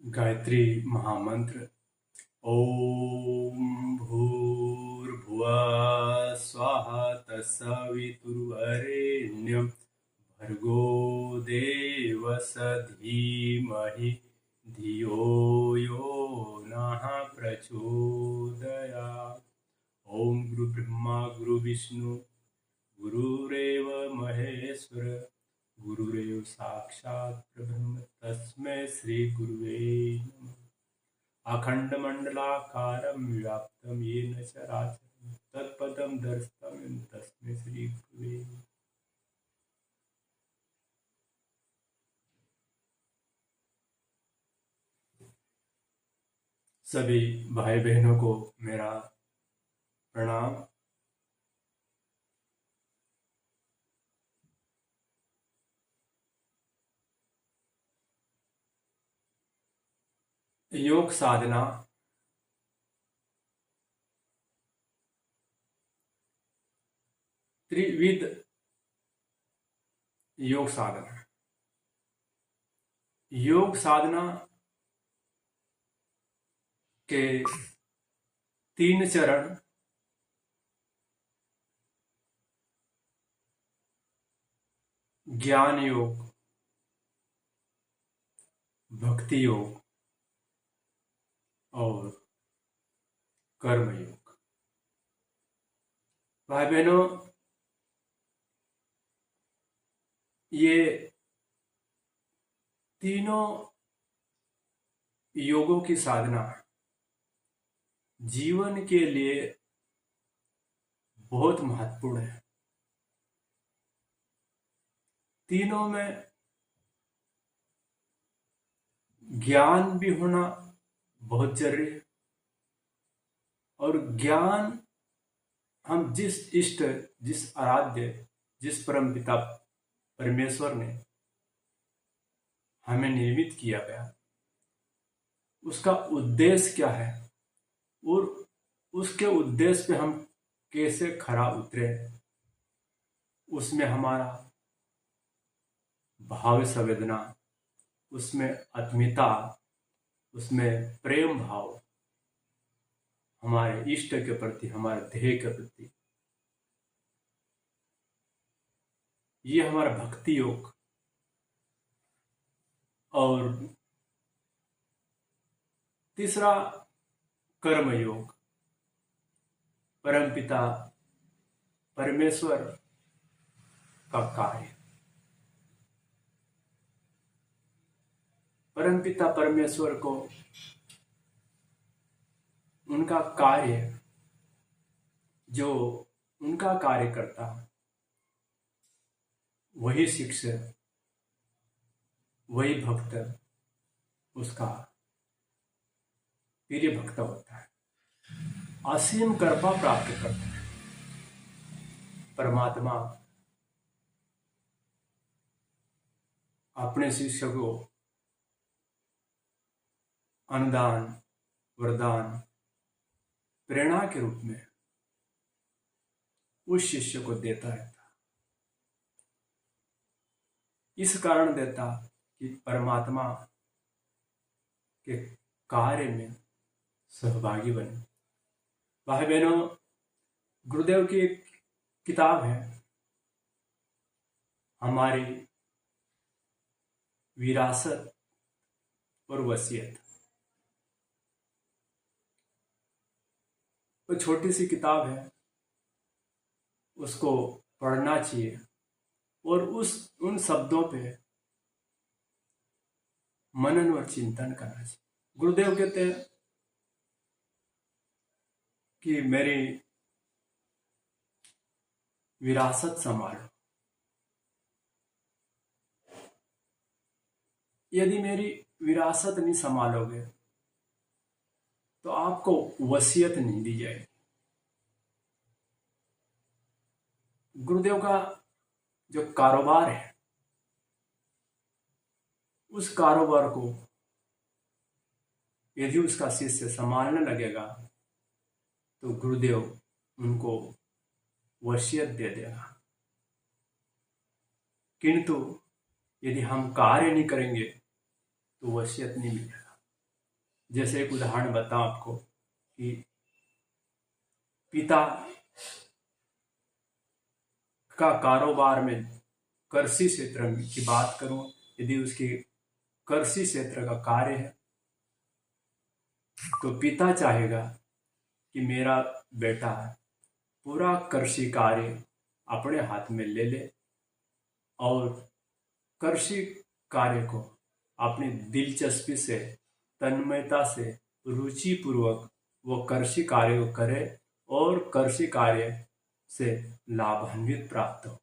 गायत्री महामंत्र। ओम भूर्भुवः स्वाहा तत्सवितुर्वरेण्यं भर्गो देवस्य धीमहि धियो यो नः प्रचोदयात्। ओम गुरु ब्रह्मा गुरु विष्णु गुरुरेव महेश्वर गुरुरेव साक्षात् परब्रह्म तस्मै श्री गुरुवे नमः। अखंडमंडलाकारं व्याप्तं येन चराचरं तत्पदं दर्शितं तस्मै श्री गुरुवे नमः। सभी भाई बहनों को मेरा प्रणाम। योग साधना त्रिविध योग साधना। योग साधना के 3 चरण ज्ञान योग, भक्ति योग और कर्म योग। भाई बहनों, ये तीनों योगों की साधना जीवन के लिए बहुत महत्वपूर्ण है। तीनों में ज्ञान भी होना बहुत जरूरी है और ज्ञान हम जिस इष्ट, जिस आराध्य, जिस परम पिता परमेश्वर ने हमें निर्मित किया गया, उसका उद्देश्य क्या है और उसके उद्देश्य पे हम कैसे खरा उतरे, उसमें हमारा भाव संवेदना, उसमें आत्मीयता, उसमें प्रेम भाव हमारे इष्ट के प्रति, हमारे ध्येय के प्रति, ये हमारा भक्ति योग। और तीसरा कर्म योग, परमपिता परमेश्वर का कार्य। परमपिता परमेश्वर को उनका कार्य, जो उनका कार्य करता है, वही शिक्षक, वही भक्त उसका प्रिय भक्त होता है, असीम कृपा प्राप्त करता है। परमात्मा अपने शिष्य को अनुदान, वरदान, प्रेरणा के रूप में उस शिष्य को देता रहता। इस कारण देता कि परमात्मा के कार्य में सहभागी बने। भाई बहनों, गुरुदेव की एक किताब है, हमारी विरासत और वसीयत। वो छोटी सी किताब है, उसको पढ़ना चाहिए और उन शब्दों पे मनन और चिंतन करना चाहिए। गुरुदेव कहते हैं कि मेरी विरासत संभालो। यदि मेरी विरासत नहीं संभालोगे तो आपको वसीयत नहीं दी जाएगी। गुरुदेव का जो कारोबार है, उस कारोबार को यदि उसका शिष्य संभालने लगेगा तो गुरुदेव उनको वसीयत दे देगा। किंतु यदि हम कार्य नहीं करेंगे तो वसीयत नहीं मिलेगा। जैसे एक उदाहरण बताऊं आपको कि पिता का कारोबार में कृषि क्षेत्र की बात करूं, यदि उसकी कृषि क्षेत्र का कार्य है तो पिता चाहेगा कि मेरा बेटा पूरा कृषि कार्य अपने हाथ में ले ले और कृषि कार्य को अपनी दिलचस्पी से, तन्मयता से, रुचि पूर्वक वो कृषि कार्य को करे और कृषि कार्य से लाभान्वित प्राप्त हो।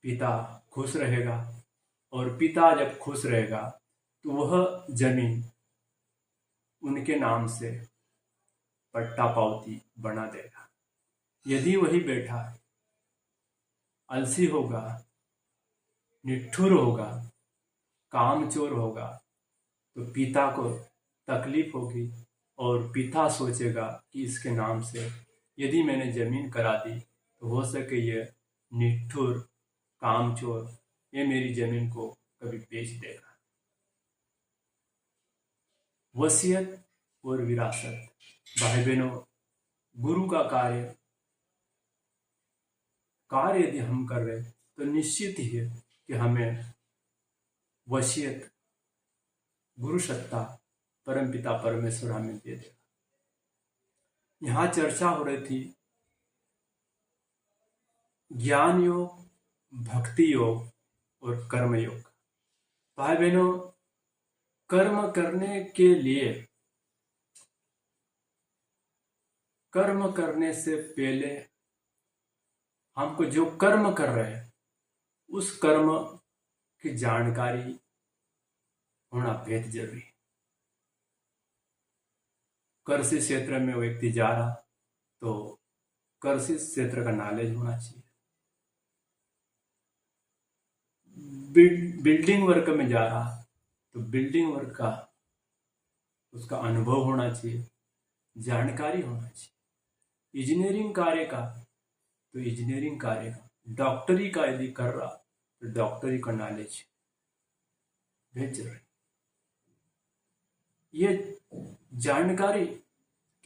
पिता खुश रहेगा और पिता जब खुश रहेगा तो वह जमीन उनके नाम से पट्टा पावती बना देगा। यदि वही बेटा आलसी होगा, निठुर होगा, कामचोर होगा तो पिता को तकलीफ होगी और पिता सोचेगा कि इसके नाम से यदि मैंने जमीन करा दी तो हो सके ये निठुर, कामचोर ये मेरी जमीन को कभी बेच देगा। वसीयत और विरासत, भाई बहनों, गुरु का कार्य यदि हम कर रहे तो निश्चित ही है कि हमें वसीयत, गुरु सत्ता परमपिता परमेश्वर हमें दे देगा। यहाँ चर्चा हो रही थी ज्ञान योग, भक्ति योग और कर्म योग। भाई बहनों, कर्म करने के लिए, कर्म करने से पहले हमको जो कर्म कर रहे हैं उस कर्म की जानकारी होना बेहद जरूरी है। कृषि क्षेत्र में व्यक्ति जा रहा तो कृषि क्षेत्र का नॉलेज होना चाहिए। बिल्डिंग वर्क में जा रहा तो बिल्डिंग वर्क का उसका अनुभव होना चाहिए, जानकारी होना चाहिए। इंजीनियरिंग कार्य का तो इंजीनियरिंग कार्य का, डॉक्टरी का यदि कर रहा तो डॉक्टरी का नॉलेज बेहद जरूरी। ये जानकारी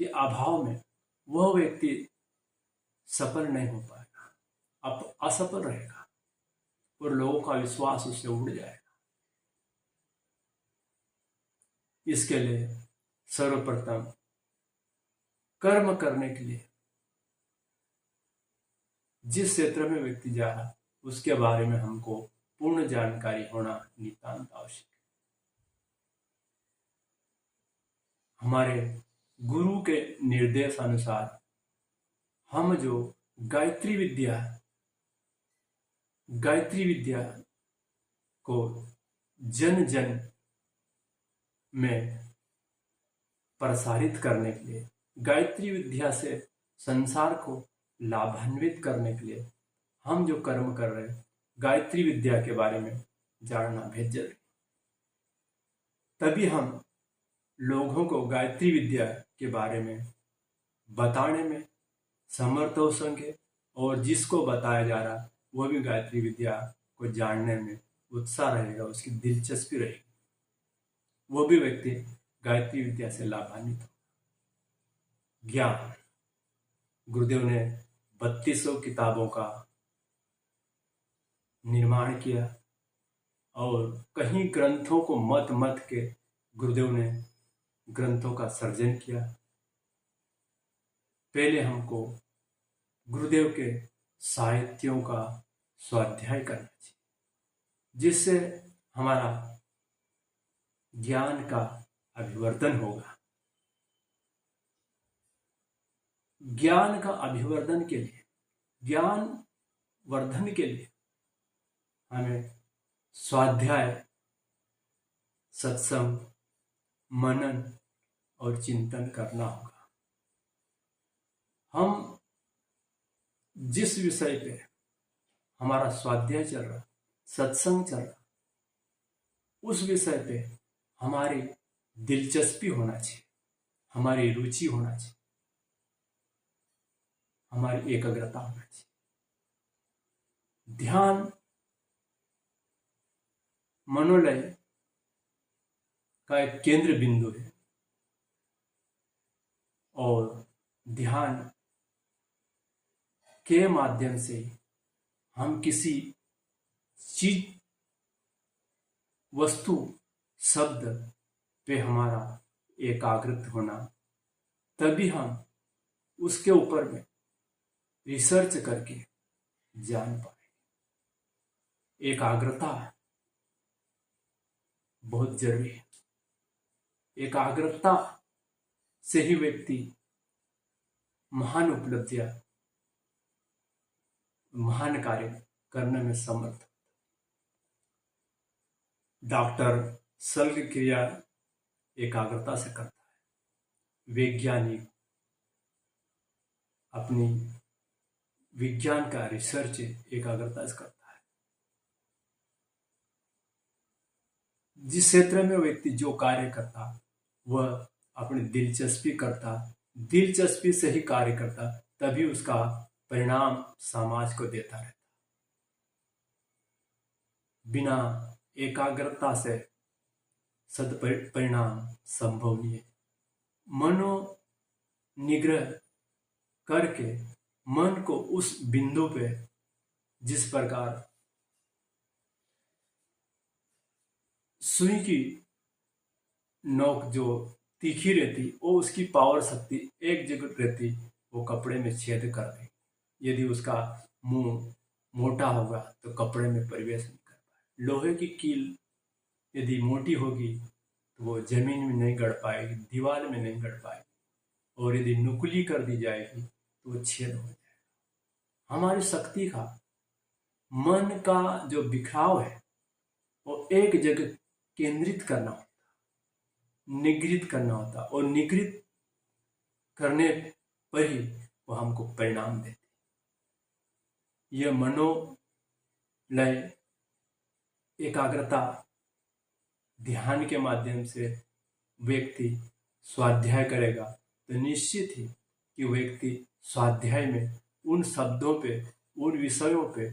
के अभाव में वह व्यक्ति सफल नहीं हो पाएगा, अब असफल रहेगा और लोगों का विश्वास उससे उड़ जाएगा। इसके लिए सर्वप्रथम कर्म करने के लिए जिस क्षेत्र में व्यक्ति जा रहा उसके बारे में हमको पूर्ण जानकारी होना नितांत आवश्यक है। हमारे गुरु के निर्देश अनुसार हम जो गायत्री विद्या को जन जन में प्रसारित करने के लिए, गायत्री विद्या से संसार को लाभान्वित करने के लिए हम जो कर्म कर रहे हैं, गायत्री विद्या के बारे में जानना बेहद जरूरी। तभी हम लोगों को गायत्री विद्या के बारे में बताने में समर्थ हो सके और जिसको बताया जा रहा वो भी गायत्री विद्या को जानने में उत्साह रहेगा, उसकी दिलचस्पी रहेगी, वो भी व्यक्ति गायत्री विद्या से लाभान्वित हो। ज्ञान, गुरुदेव ने 3200 किताबों का निर्माण किया और कहीं ग्रंथों को मत के गुरुदेव ने ग्रंथों का सर्जन किया। पहले हमको गुरुदेव के साहित्यों का स्वाध्याय करना चाहिए, जिससे हमारा ज्ञान का अभिवर्धन होगा। ज्ञान का अभिवर्धन के लिए, ज्ञान वर्धन के लिए हमें स्वाध्याय, सत्संग, मनन और चिंतन करना होगा। हम जिस विषय पे हमारा स्वाध्याय चल रहा, सत्संग चल रहा, उस विषय पे हमारी दिलचस्पी होना चाहिए, हमारी रुचि होना चाहिए, हमारी एकाग्रता होना चाहिए। ध्यान, मनोलय का एक केंद्र बिंदु है। और ध्यान के माध्यम से हम किसी चीज, वस्तु, शब्द पे हमारा एकाग्रत होना, तभी हम उसके ऊपर में रिसर्च करके जान पाए। एकाग्रता बहुत जरूरी है। एकाग्रता से ही व्यक्ति महान उपलब्धियां, महान कार्य करने में समर्थ। डॉक्टर शल्य क्रिया एकाग्रता से करता है। वैज्ञानिक अपनी विज्ञान का रिसर्च एकाग्रता से करता है। जिस क्षेत्र में व्यक्ति जो कार्य करता वह अपनी दिलचस्पी करता, दिलचस्पी से ही कार्य करता, तभी उसका परिणाम समाज को देता रहता। बिना एकाग्रता से सदपरिणाम संभव नहीं है। मनो निग्रह करके मन को उस बिंदु पे, जिस प्रकार सुई की नोक जो तीखी रहती, वो उसकी पावर शक्ति एक जगह रहती, वो कपड़े में छेद कर देगी। यदि उसका मुंह मोटा होगा तो कपड़े में प्रवेश नहीं कर पाए। लोहे की कील यदि मोटी होगी तो वो जमीन में नहीं गड़ पाएगी, दीवार में नहीं गड़ पाएगी। और यदि नुकीली कर दी जाएगी तो वो छेद हो जाएगा। हमारी शक्ति का, मन का जो बिखराव है वो एक जगह केंद्रित करना होता, निगृहित करना होता, और निगृहित करने पर ही वो हमको परिणाम देते। यह मनोलय, एकाग्रता, ध्यान के माध्यम से व्यक्ति स्वाध्याय करेगा तो निश्चित ही कि व्यक्ति स्वाध्याय में उन शब्दों पे, उन विषयों पे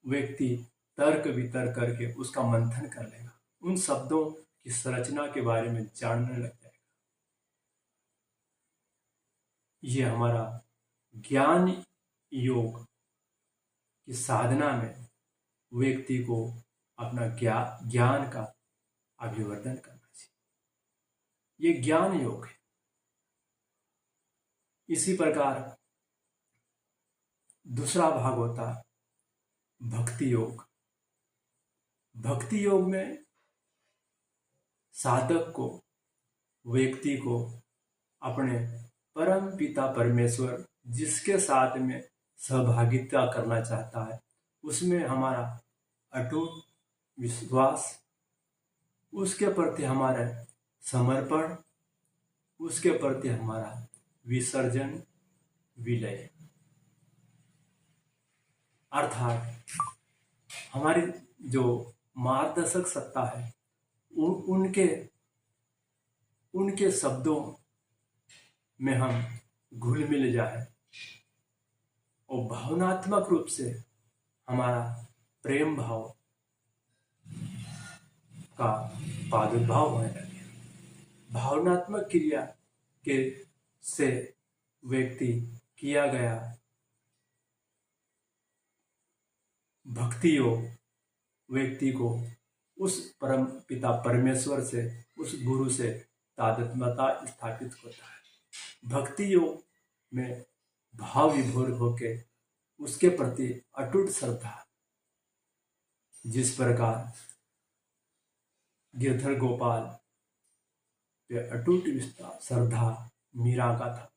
व्यक्ति तर्क वितर्क करके उसका मंथन कर लेगा, उन शब्दों की संरचना के बारे में जानने लग जाएगा। ये हमारा ज्ञान योग की साधना में व्यक्ति को अपना ज्ञान का अभिवर्धन करना चाहिए। ये ज्ञान योग है। इसी प्रकार दूसरा भाग होता भक्ति योग। भक्ति योग में साधक को, व्यक्ति को अपने परम पिता परमेश्वर जिसके साथ में सहभागिता करना चाहता है, उसमें हमारा अटूट विश्वास, उसके प्रति हमारा समर्पण, उसके प्रति हमारा विसर्जन, विलय, अर्थात हमारी जो मार्गदर्शक सत्ता है उनके शब्दों में हम घुल मिल जाए और भावनात्मक रूप से हमारा प्रेम भाव का प्रादुर्भाव होने लगे। भावनात्मक क्रिया के से व्यक्ति किया गया भक्ति योग व्यक्ति को उस परम पिता परमेश्वर से, उस गुरु से तादात्म्यता स्थापित होता है। भक्ति योग में भाव विभोर होके उसके प्रति अटूट श्रद्धा, जिस प्रकार गिरधर गोपाल पे अटूट श्रद्धा मीरा का था,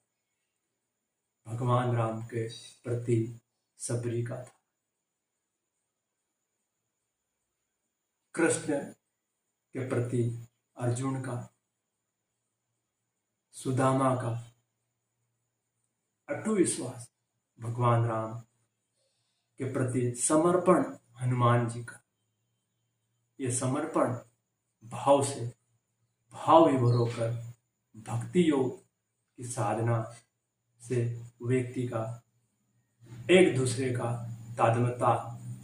भगवान राम के प्रति सबरी का था, कृष्ण के प्रति अर्जुन का, सुदामा का अटूट विश्वास, भगवान राम के प्रति समर्पण हनुमान जी का। ये समर्पण भाव से, भाव विभोर होकर भक्ति योग की साधना से व्यक्ति का एक दूसरे का तादात्म्यता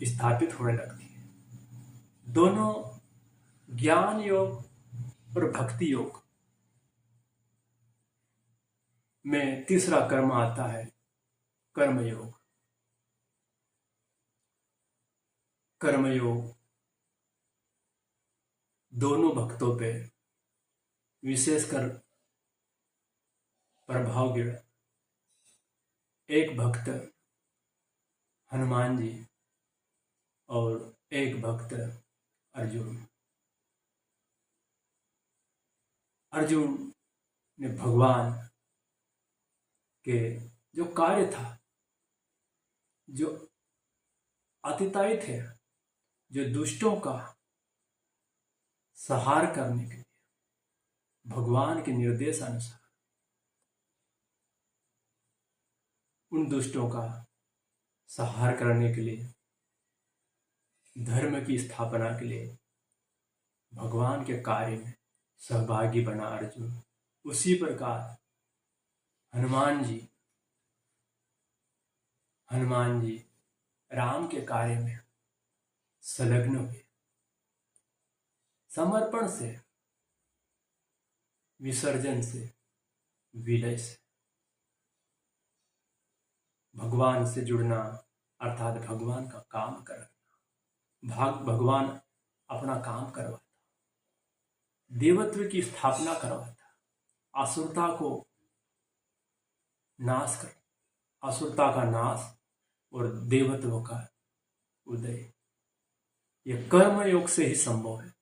स्थापित होने लगती है। दोनों ज्ञान योग और भक्ति योग में तीसरा कर्म आता है कर्मयोग। कर्मयोग दोनों भक्तों पे विशेषकर प्रभाव गिरा। एक भक्त हनुमान जी और एक भक्त अर्जुन। अर्जुन ने भगवान के जो कार्य था, जो अतिताई थे, जो दुष्टों का संहार करने के लिए भगवान के निर्देश अनुसार उन दुष्टों का संहार करने के लिए, धर्म की स्थापना के लिए भगवान के कार्य में सहभागी बना अर्जुन। उसी प्रकार हनुमान जी राम के कार्य में संलग्न हुए। समर्पण से, विसर्जन से, विलय से भगवान से जुड़ना अर्थात भगवान का काम करना। भगवान अपना काम करवाता, देवत्व की स्थापना करवाता, असुरता को नाश कर, असुरता का नाश और देवत्व का उदय, यह कर्म योग से ही संभव है।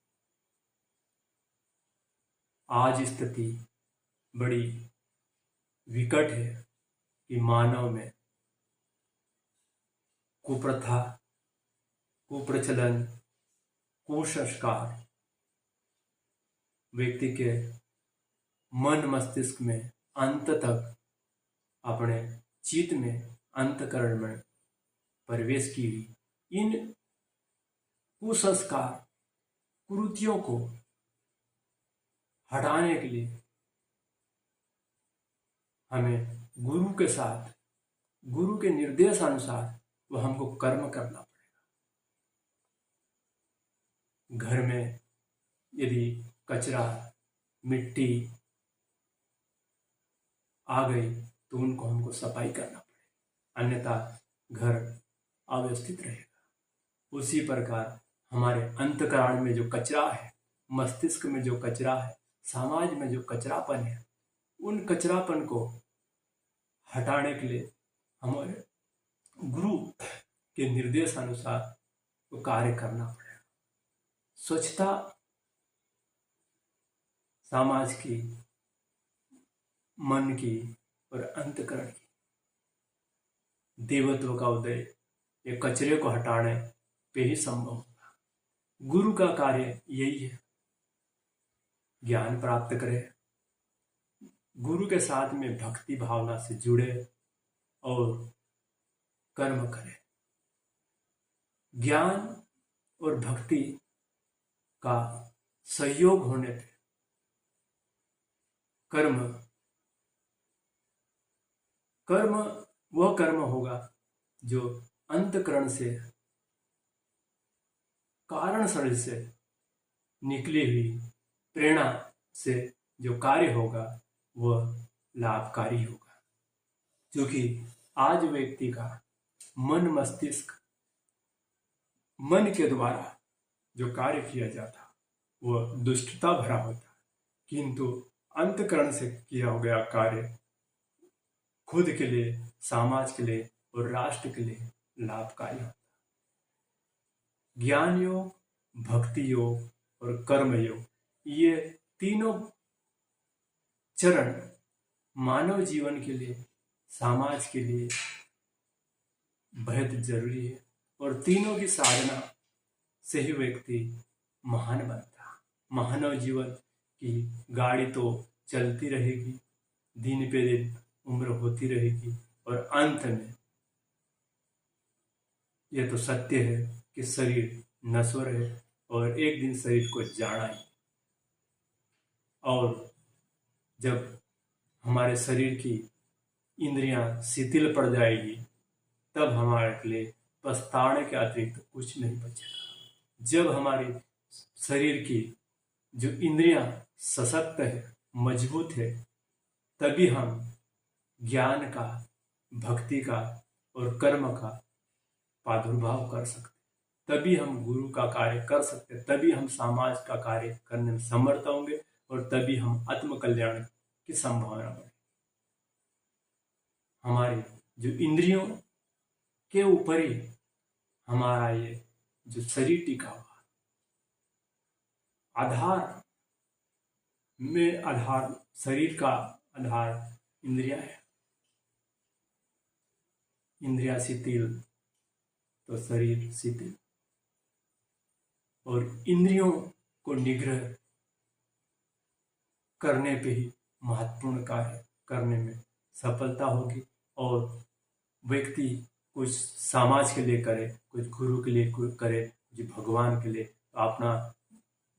आज स्थिति बड़ी विकट है कि मानव में कुप्रथा, कुप्रचलन, कुसंस्कार व्यक्ति के मन मस्तिष्क में अंत तक अपने चित्त में, अंतकरण में प्रवेश की हुई। इन कुसंस्कार, कुरीतियों को हटाने के लिए हमें गुरु के साथ, गुरु के निर्देश अनुसार वो हमको कर्म करना पड़ेगा। घर में यदि कचरा, मिट्टी आ गई तो उनको हमको सफाई करना पड़ेगा, अन्यथा घर अव्यवस्थित रहेगा। उसी प्रकार हमारे अंतःकरण में जो कचरा है, मस्तिष्क में जो कचरा है, समाज में जो कचरापन है, उन कचरापन को हटाने के लिए हमारे गुरु के निर्देश अनुसार तो कार्य करना पड़ेगा। स्वच्छता समाज की, मन की और अंतःकरण की, देवत्व का उदय ये कचरे को हटाने पे ही संभव होगा। गुरु का कार्य यही है, ज्ञान प्राप्त करे, गुरु के साथ में भक्ति भावना से जुड़े और कर्म करे। ज्ञान और भक्ति का सहयोग होने पे कर्म वह कर्म होगा जो अंतःकरण से, कारण शरीर से निकली हुई प्रेरणा से जो कार्य होगा वह लाभकारी होगा। क्योंकि आज व्यक्ति का मन मस्तिष्क, मन के द्वारा जो कार्य किया जाता वह दुष्टता भरा होता, किंतु अंतःकरण से किया हो गया कार्य खुद के लिए, समाज के लिए और राष्ट्र के लिए लाभकारी होता। ज्ञान योग, भक्ति योग और कर्म योग, ये तीनों चरण मानव जीवन के लिए, समाज के लिए बेहद जरूरी है। और तीनों की साधना से ही व्यक्ति महान बनता। मानव जीवन की गाड़ी तो चलती रहेगी, दिन पे दिन उम्र होती रहेगी और अंत में यह तो सत्य है कि शरीर नश्वर है और एक दिन शरीर को जाना ही। और जब हमारे शरीर की इंद्रियां शिथिल पड़ जाएगी तब हमारे लिए पछताने के अतिरिक्त कुछ नहीं बचेगा। जब हमारी शरीर की जो इंद्रियां सशक्त है, मजबूत है, तभी हम ज्ञान का, भक्ति का और कर्म का प्रादुर्भाव कर सकते, तभी हम गुरु का कार्य कर सकते, तभी हम समाज का कार्य करने में समर्थ होंगे और तभी हम आत्म कल्याण की संभावना बढ़े। हमारे जो इंद्रियों के ऊपर ही हमारा ये जो शरीर टिका हुआ, आधार में आधार, शरीर का आधार इंद्रिया है। इंद्रिया शिथिल तो शरीर शिथिल, और इंद्रियों को निग्रह करने पे ही महत्वपूर्ण कार्य करने में सफलता होगी, और व्यक्ति कुछ समाज के लिए करे, कुछ गुरु के लिए करे, कुछ भगवान के लिए, तो अपना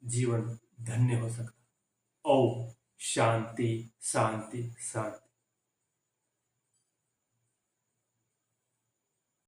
जीवन धन्य हो सकता। ओम शांति शांति शांति।